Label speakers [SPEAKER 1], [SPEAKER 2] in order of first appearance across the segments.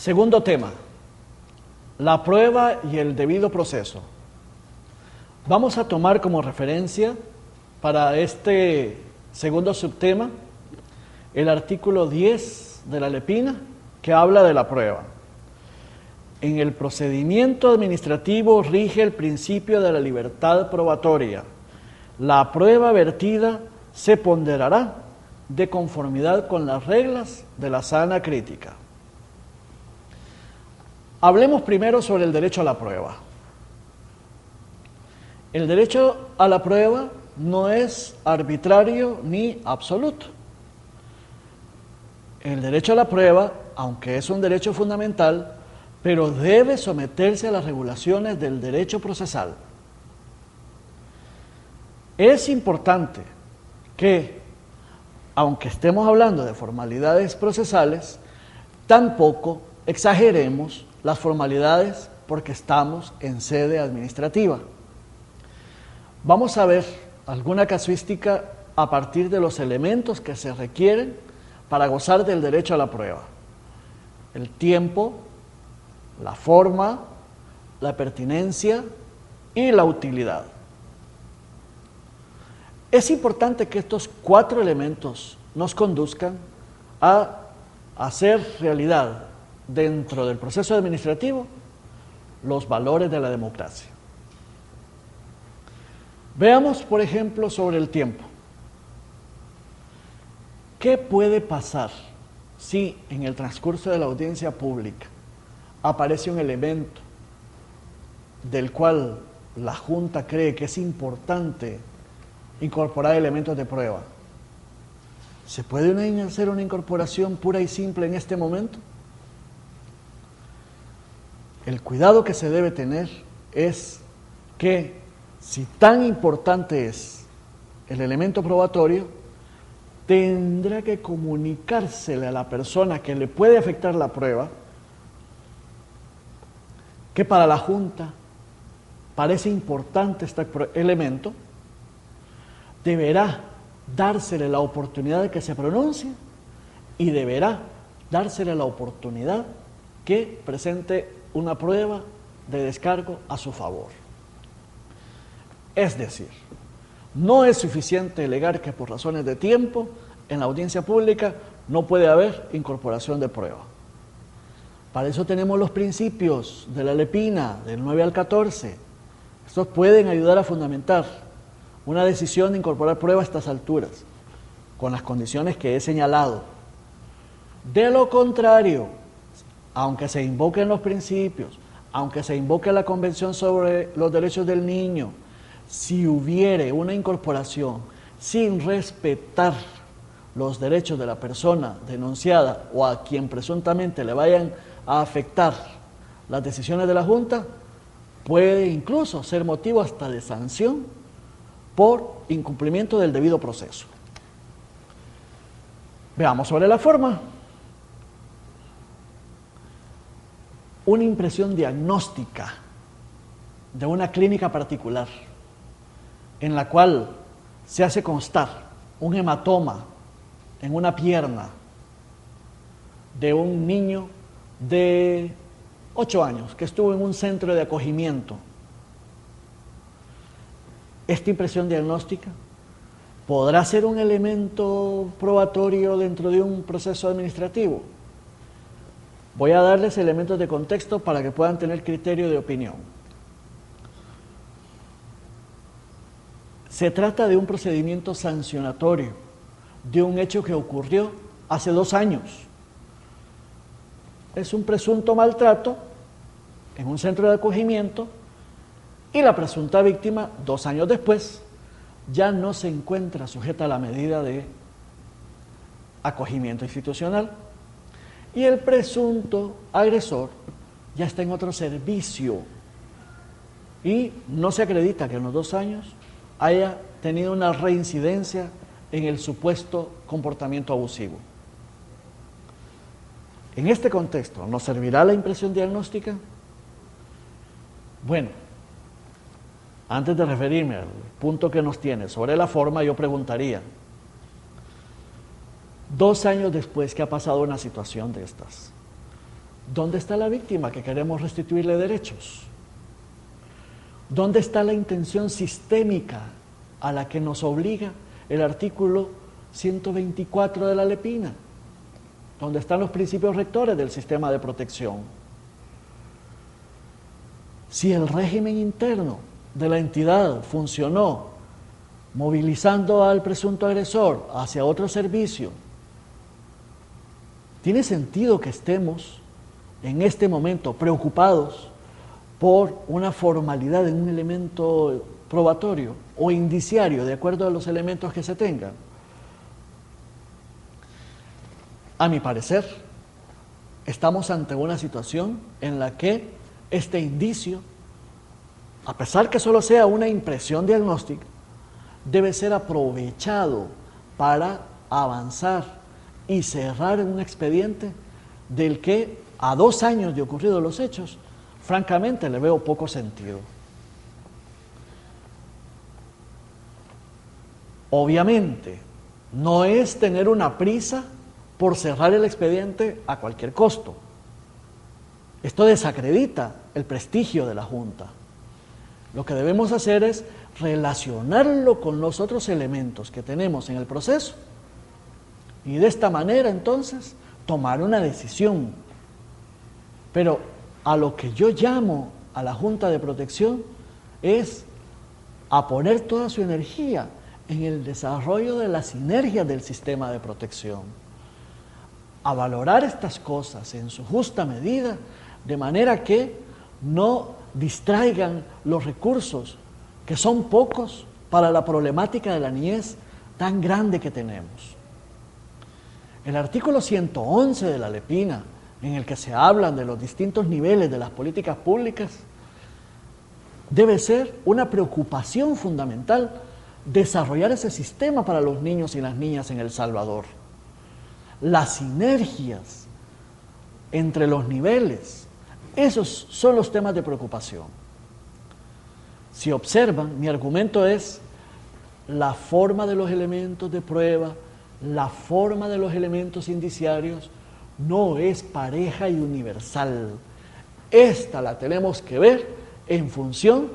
[SPEAKER 1] Segundo tema, la prueba y el debido proceso. Vamos a tomar como referencia para este segundo subtema el artículo 10 de la Lepina, que habla de la prueba. En el procedimiento administrativo rige el principio de la libertad probatoria. La prueba vertida se ponderará de conformidad con las reglas de la sana crítica. Hablemos primero sobre el derecho a la prueba. El derecho a la prueba no es arbitrario ni absoluto. El derecho a la prueba, aunque es un derecho fundamental, pero debe someterse a las regulaciones del derecho procesal. Es importante que, aunque estemos hablando de formalidades procesales, tampoco exageremos las formalidades porque estamos en sede administrativa. Vamos a ver alguna casuística a partir de los elementos que se requieren para gozar del derecho a la prueba: el tiempo, la forma, la pertinencia y la utilidad. Es importante que estos 4 elementos nos conduzcan a hacer realidad dentro del proceso administrativo los valores de la democracia. Veamos, por ejemplo, sobre el tiempo. ¿Qué puede pasar si en el transcurso de la audiencia pública aparece un elemento del cual la Junta cree que es importante incorporar elementos de prueba? ¿Se puede hacer una incorporación pura y simple en este momento? El cuidado que se debe tener es que, si tan importante es el elemento probatorio, tendrá que comunicársele a la persona que le puede afectar la prueba que para la Junta parece importante este elemento, deberá dársele la oportunidad de que se pronuncie y deberá dársele la oportunidad que presente una prueba de descargo a su favor. Es decir, no es suficiente alegar que por razones de tiempo en la audiencia pública no puede haber incorporación de prueba. Para eso tenemos los principios de la Lepina, del 9 al 14. Estos pueden ayudar a fundamentar una decisión de incorporar prueba a estas alturas, con las condiciones que he señalado. De lo contrario, aunque se invoquen los principios, aunque se invoque la Convención sobre los Derechos del Niño, si hubiere una incorporación sin respetar los derechos de la persona denunciada o a quien presuntamente le vayan a afectar las decisiones de la Junta, puede incluso ser motivo hasta de sanción por incumplimiento del debido proceso. Veamos sobre la forma. Una impresión diagnóstica de una clínica particular en la cual se hace constar un hematoma en una pierna de un niño de 8 años que estuvo en un centro de acogimiento. Esta impresión diagnóstica podrá ser un elemento probatorio dentro de un proceso administrativo. Voy a darles elementos de contexto para que puedan tener criterio de opinión. Se trata de un procedimiento sancionatorio, de un hecho que ocurrió hace 2 años. Es un presunto maltrato en un centro de acogimiento y la presunta víctima, 2 años después, ya no se encuentra sujeta a la medida de acogimiento institucional y el presunto agresor ya está en otro servicio y no se acredita que en los 2 años haya tenido una reincidencia en el supuesto comportamiento abusivo. En este contexto, ¿nos servirá la impresión diagnóstica? Bueno, antes de referirme al punto que nos tiene sobre la forma, yo preguntaría, 2 años después que ha pasado una situación de estas, ¿Dónde está la víctima que queremos restituirle derechos? ¿Dónde está la intención sistémica a la que nos obliga el artículo 124 de la Alepina? ¿Dónde están los principios rectores del sistema de protección? Si el régimen interno de la entidad funcionó movilizando al presunto agresor hacia otro servicio, ¿tiene sentido que estemos en este momento preocupados por una formalidad en un elemento probatorio o indiciario de acuerdo a los elementos que se tengan? A mi parecer, estamos ante una situación en la que este indicio, a pesar que solo sea una impresión diagnóstica, debe ser aprovechado para avanzar y cerrar un expediente del que a 2 años de ocurridos los hechos, francamente le veo poco sentido. Obviamente, no es tener una prisa por cerrar el expediente a cualquier costo. Esto desacredita el prestigio de la Junta. Lo que debemos hacer es relacionarlo con los otros elementos que tenemos en el proceso y de esta manera entonces tomar una decisión. Pero a lo que yo llamo a la Junta de Protección es a poner toda su energía en el desarrollo de las sinergias del sistema de protección, a valorar estas cosas en su justa medida, de manera que no distraigan los recursos, que son pocos, para la problemática de la niñez tan grande que tenemos. El artículo 111 de la Alepina, en el que se hablan de los distintos niveles de las políticas públicas, debe ser una preocupación fundamental desarrollar ese sistema para los niños y las niñas en El Salvador. Las sinergias entre los niveles, esos son los temas de preocupación. Si observan, mi argumento es la forma de los elementos de prueba, la forma de los elementos indiciarios, no es pareja y universal. Esta la tenemos que ver en función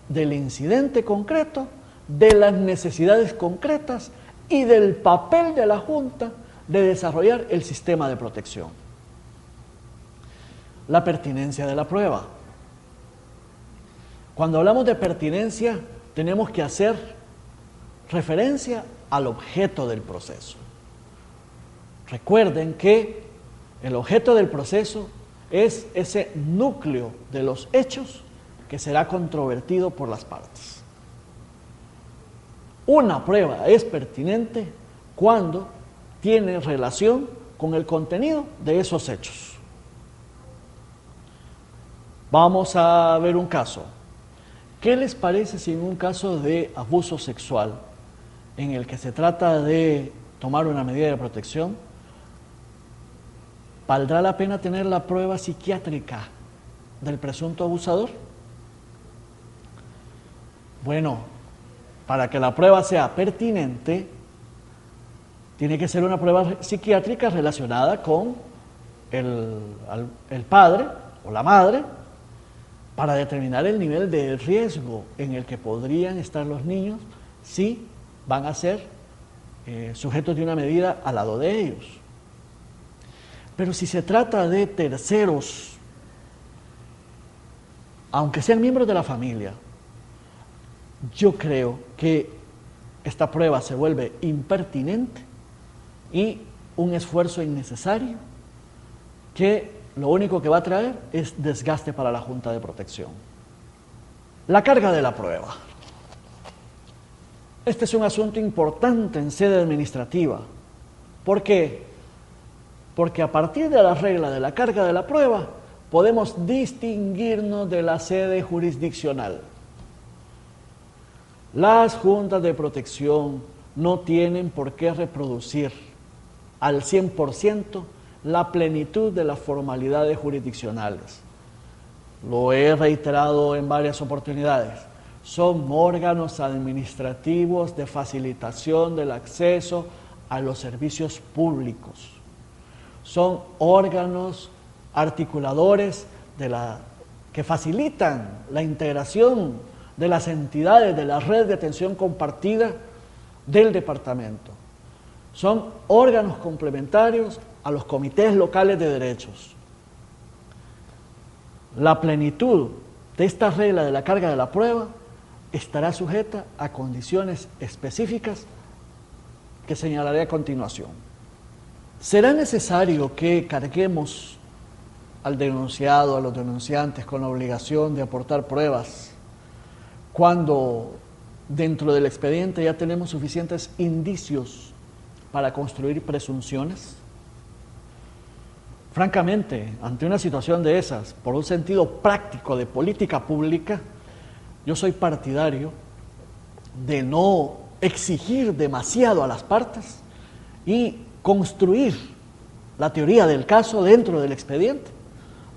[SPEAKER 1] del incidente concreto, de las necesidades concretas y del papel de la Junta de desarrollar el sistema de protección. La pertinencia de la prueba. Cuando hablamos de pertinencia, tenemos que hacer referencia al objeto del proceso. Recuerden que el objeto del proceso es ese núcleo de los hechos que será controvertido por las partes. Una prueba es pertinente cuando tiene relación con el contenido de esos hechos. Vamos a ver un caso. ¿Qué les parece si en un caso de abuso sexual, en el que se trata de tomar una medida de protección, valdrá la pena tener la prueba psiquiátrica del presunto abusador? Bueno, para que la prueba sea pertinente, tiene que ser una prueba psiquiátrica relacionada con el padre o la madre, para determinar el nivel de riesgo en el que podrían estar los niños si van a ser sujetos de una medida al lado de ellos. Pero si se trata de terceros, aunque sean miembros de la familia, yo creo que esta prueba se vuelve impertinente y un esfuerzo innecesario que lo único que va a traer es desgaste para la Junta de Protección. La carga de la prueba. Este es un asunto importante en sede administrativa. ¿Por qué? Porque a partir de la regla de la carga de la prueba, podemos distinguirnos de la sede jurisdiccional. Las juntas de protección no tienen por qué reproducir al 100% la plenitud de las formalidades jurisdiccionales. Lo he reiterado en varias oportunidades. Son órganos administrativos de facilitación del acceso a los servicios públicos. Son órganos articuladores que facilitan la integración de las entidades de la red de atención compartida del departamento. Son órganos complementarios a los comités locales de derechos. La plenitud de esta regla de la carga de la prueba estará sujeta a condiciones específicas que señalaré a continuación. ¿Será necesario que carguemos al denunciado, a los denunciantes, con la obligación de aportar pruebas cuando dentro del expediente ya tenemos suficientes indicios para construir presunciones? Francamente, ante una situación de esas, por un sentido práctico de política pública, yo soy partidario de no exigir demasiado a las partes y construir la teoría del caso dentro del expediente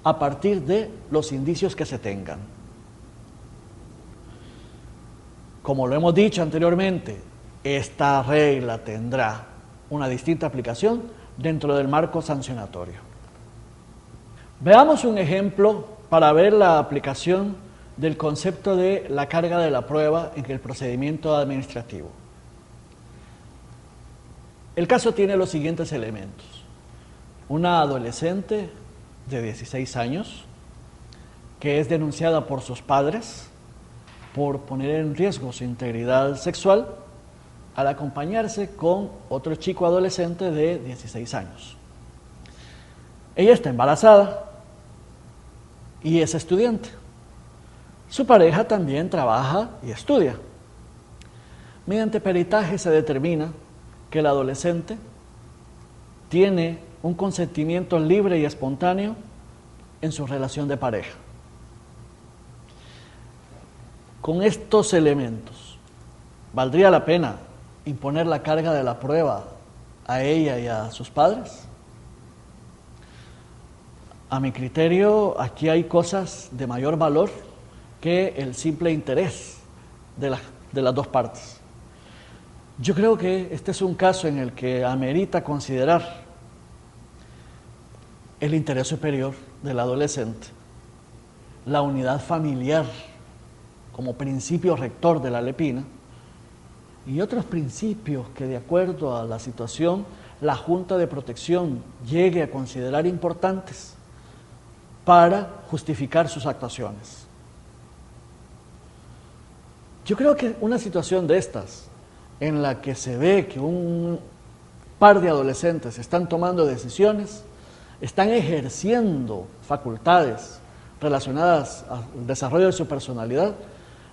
[SPEAKER 1] a partir de los indicios que se tengan. Como lo hemos dicho anteriormente, esta regla tendrá una distinta aplicación dentro del marco sancionatorio. Veamos un ejemplo para ver la aplicación del concepto de la carga de la prueba en el procedimiento administrativo. El caso tiene los siguientes elementos. Una adolescente de 16 años que es denunciada por sus padres por poner en riesgo su integridad sexual al acompañarse con otro chico adolescente de 16 años. Ella está embarazada y es estudiante. Su pareja también trabaja y estudia. Mediante peritaje se determina que el adolescente tiene un consentimiento libre y espontáneo en su relación de pareja. Con estos elementos, ¿valdría la pena imponer la carga de la prueba a ella y a sus padres? A mi criterio, aquí hay cosas de mayor valor que el simple interés de las dos partes. Yo creo que este es un caso en el que amerita considerar el interés superior del adolescente, la unidad familiar como principio rector de la LEPINA y otros principios que, de acuerdo a la situación, la Junta de Protección llegue a considerar importantes para justificar sus actuaciones. Yo creo que una situación de estas, en la que se ve que un par de adolescentes están tomando decisiones, están ejerciendo facultades relacionadas al desarrollo de su personalidad,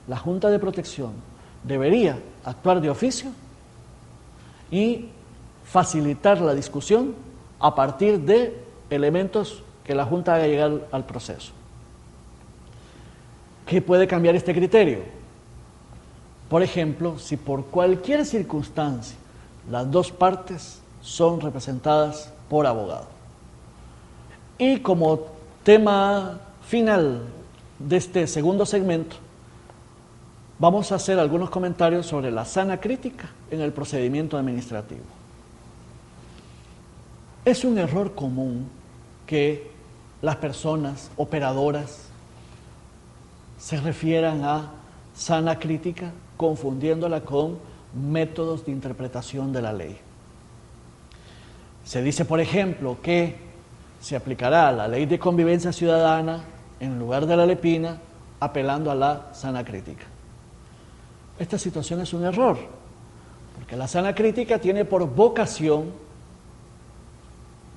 [SPEAKER 1] la Junta de Protección debería actuar de oficio y facilitar la discusión a partir de elementos que la Junta haga llegar al proceso. ¿Qué puede cambiar este criterio? Por ejemplo, si por cualquier circunstancia las dos partes son representadas por abogado. Y como tema final de este segundo segmento, vamos a hacer algunos comentarios sobre la sana crítica en el procedimiento administrativo. Es un error común que las personas operadoras se refieran a sana crítica confundiéndola con métodos de interpretación de la ley. Se dice, por ejemplo, que se aplicará la ley de convivencia ciudadana en lugar de la LEPINA, apelando a la sana crítica. Esta situación es un error, porque la sana crítica tiene por vocación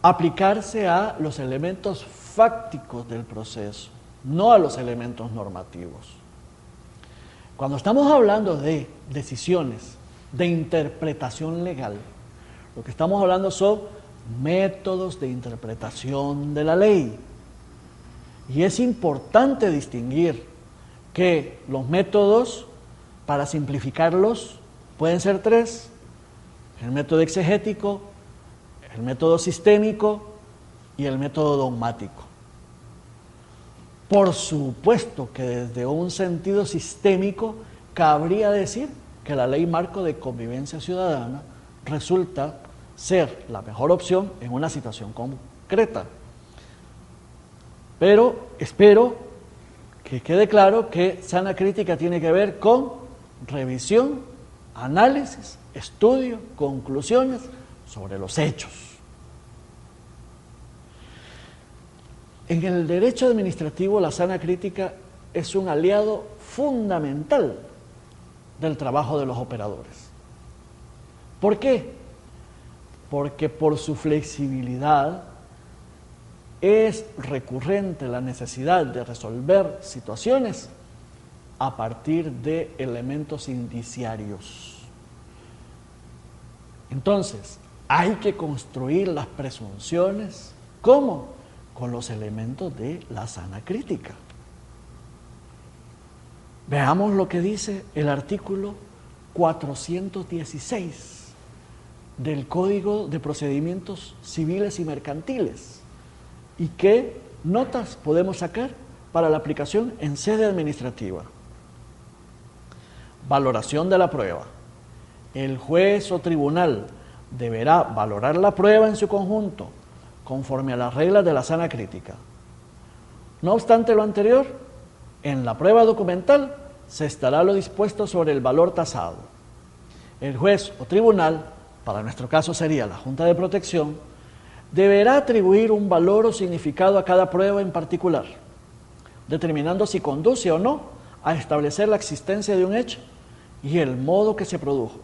[SPEAKER 1] aplicarse a los elementos fácticos del proceso, no a los elementos normativos. Cuando estamos hablando de decisiones de interpretación legal, lo que estamos hablando son métodos de interpretación de la ley. Y es importante distinguir que los métodos, para simplificarlos, pueden ser tres: el método exegético, el método sistémico y el método dogmático. Por supuesto que desde un sentido sistémico cabría decir que la ley marco de convivencia ciudadana resulta ser la mejor opción en una situación concreta. Pero espero que quede claro que sana crítica tiene que ver con revisión, análisis, estudio, conclusiones sobre los hechos. En el derecho administrativo, la sana crítica es un aliado fundamental del trabajo de los operadores. ¿Por qué? Porque por su flexibilidad es recurrente la necesidad de resolver situaciones a partir de elementos indiciarios. Entonces, hay que construir las presunciones. ¿Cómo? Con los elementos de la sana crítica. Veamos lo que dice el artículo 416 del Código de Procedimientos Civiles y Mercantiles y qué notas podemos sacar para la aplicación en sede administrativa. Valoración de la prueba. El juez o tribunal deberá valorar la prueba en su conjunto conforme a las reglas de la sana crítica. No obstante lo anterior, en la prueba documental se estará lo dispuesto sobre el valor tasado. El juez o tribunal, para nuestro caso sería la Junta de Protección, deberá atribuir un valor o significado a cada prueba en particular, determinando si conduce o no a establecer la existencia de un hecho y el modo que se produjo.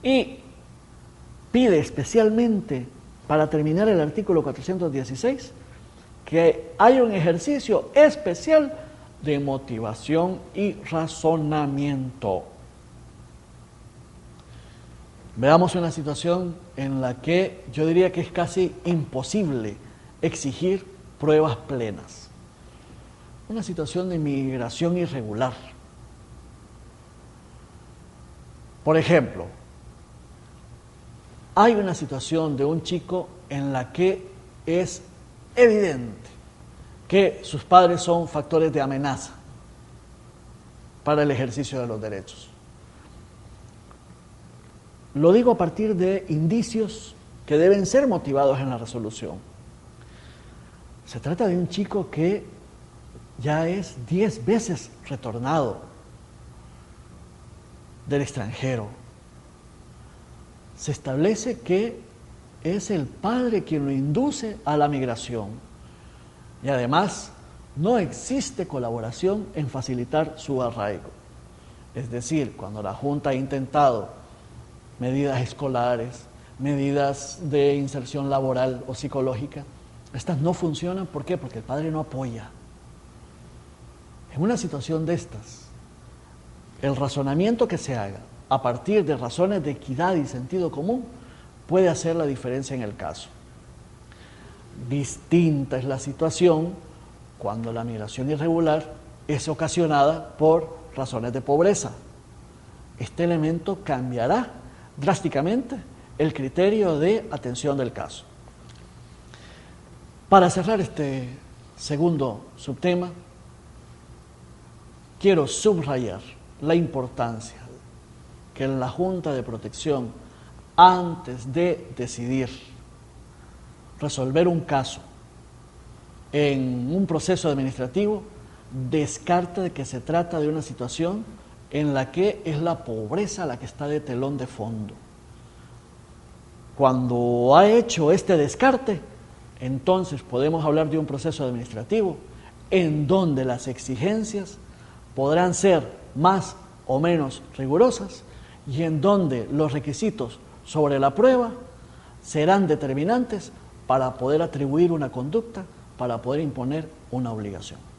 [SPEAKER 1] Y pide especialmente, para terminar el artículo 416, que haya un ejercicio especial de motivación y razonamiento. Veamos una situación en la que yo diría que es casi imposible exigir pruebas plenas. Una situación de migración irregular. Por ejemplo, hay una situación de un chico en la que es evidente que sus padres son factores de amenaza para el ejercicio de los derechos. Lo digo a partir de indicios que deben ser motivados en la resolución. Se trata de un chico que ya es 10 veces retornado del extranjero. Se establece que es el padre quien lo induce a la migración y además no existe colaboración en facilitar su arraigo. Es decir, cuando la Junta ha intentado medidas escolares, medidas de inserción laboral o psicológica, estas no funcionan. ¿Por qué? Porque el padre no apoya. En una situación de estas, el razonamiento que se haga a partir de razones de equidad y sentido común puede hacer la diferencia en el caso. Distinta es la situación cuando la migración irregular es ocasionada por razones de pobreza. Este elemento cambiará drásticamente el criterio de atención del caso. Para cerrar este segundo subtema, quiero subrayar la importancia que la Junta de Protección, antes de decidir resolver un caso en un proceso administrativo, descarte de que se trata de una situación en la que es la pobreza la que está de telón de fondo. Cuando ha hecho este descarte, entonces podemos hablar de un proceso administrativo en donde las exigencias podrán ser más o menos rigurosas y en donde los requisitos sobre la prueba serán determinantes para poder atribuir una conducta, para poder imponer una obligación.